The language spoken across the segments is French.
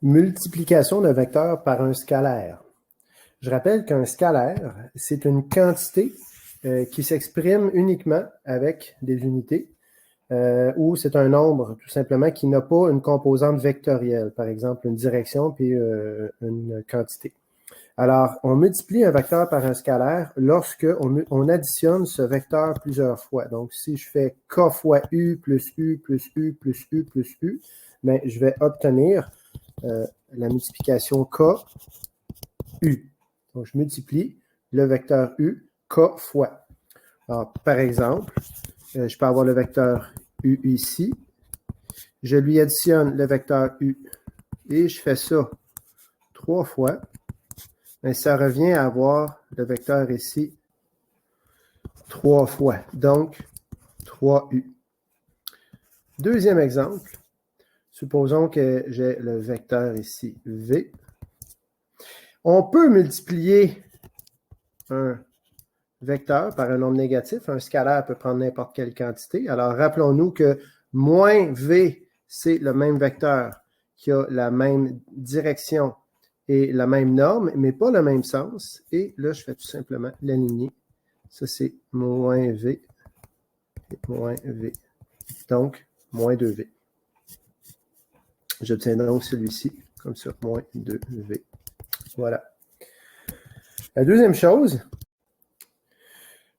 Multiplication d'un vecteur par un scalaire. Je rappelle qu'un scalaire, c'est une quantité qui s'exprime uniquement avec des unités, ou c'est un nombre, tout simplement, qui n'a pas une composante vectorielle, par exemple une direction puis une quantité. Alors, on multiplie un vecteur par un scalaire lorsque on additionne ce vecteur plusieurs fois. Donc, si je fais k fois u plus u plus u plus u plus u, bien, je vais obtenir la multiplication k u. Donc, je multiplie le vecteur u k fois. Alors, par exemple, je peux avoir le vecteur u ici. Je lui additionne le vecteur u et je fais ça 3 fois. Et ça revient à avoir le vecteur ici 3 fois. Donc, 3u. Deuxième exemple. Supposons que j'ai le vecteur ici v. On peut multiplier un vecteur par un nombre négatif. Un scalaire peut prendre n'importe quelle quantité. Alors, rappelons-nous que moins v, c'est le même vecteur qui a la même direction et la même norme, mais pas le même sens. Et là, je fais tout simplement l'aligner. Ça, c'est moins v et moins v. Donc, moins 2v. J'obtiens donc celui-ci, comme ça, moins 2v. Voilà. La deuxième chose,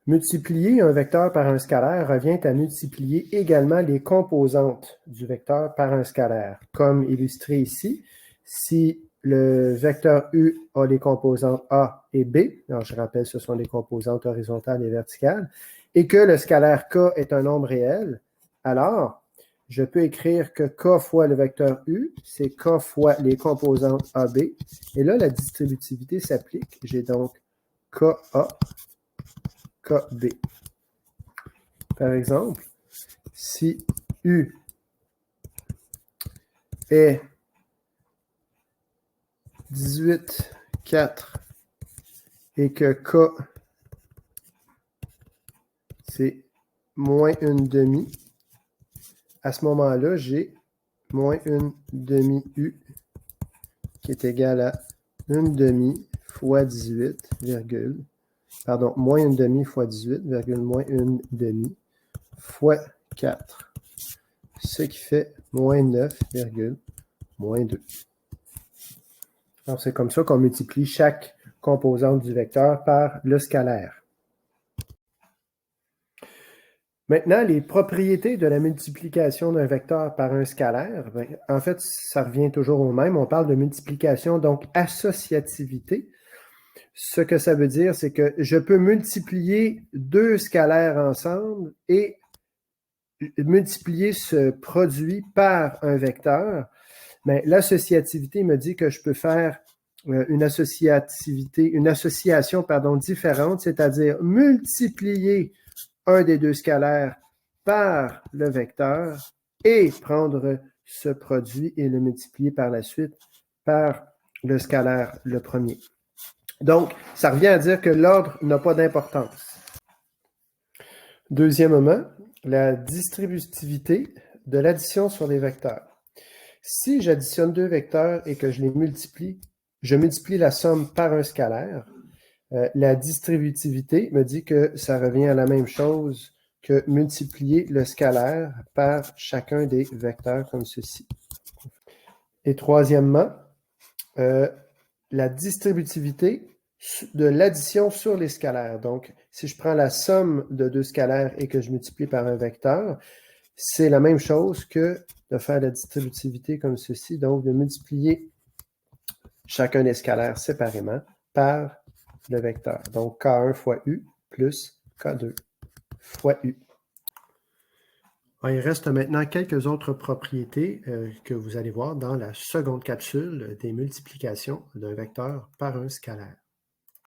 multiplier un vecteur par un scalaire revient à multiplier également les composantes du vecteur par un scalaire. Comme illustré ici, si le vecteur u a les composantes a et b, alors je rappelle ce sont les composantes horizontales et verticales, et que le scalaire k est un nombre réel, alors je peux écrire que k fois le vecteur u, c'est k fois les composantes ab, et là la distributivité s'applique. J'ai donc ka, kb. Par exemple, si u est 18, 4 et que k c'est moins une demi, à ce moment-là, j'ai moins une demi u qui est égal à une demi fois 18, pardon, moins une demi fois 18, moins une demi fois 4, ce qui fait moins 9, moins 2. Alors, c'est comme ça qu'on multiplie chaque composante du vecteur par le scalaire. Maintenant, les propriétés de la multiplication d'un vecteur par un scalaire, bien, en fait, ça revient toujours au même. On parle de multiplication, donc associativité. Ce que ça veut dire, c'est que je peux multiplier deux scalaires ensemble et multiplier ce produit par un vecteur. Mais l'associativité me dit que je peux faire une association différente, c'est-à-dire multiplier un des deux scalaires par le vecteur et prendre ce produit et le multiplier par la suite par le scalaire, le premier. Donc, ça revient à dire que l'ordre n'a pas d'importance. Deuxièmement, la distributivité de l'addition sur les vecteurs. Si j'additionne deux vecteurs et que je les multiplie, je multiplie la somme par un scalaire. La distributivité me dit que ça revient à la même chose que multiplier le scalaire par chacun des vecteurs comme ceci. Et troisièmement, la distributivité de l'addition sur les scalaires. Donc, si je prends la somme de deux scalaires et que je multiplie par un vecteur, c'est la même chose que de faire la distributivité comme ceci, donc de multiplier chacun des scalaires séparément par le vecteur. Donc, K1 fois U plus K2 fois U. Il reste maintenant quelques autres propriétés que vous allez voir dans la seconde capsule des multiplications d'un vecteur par un scalaire.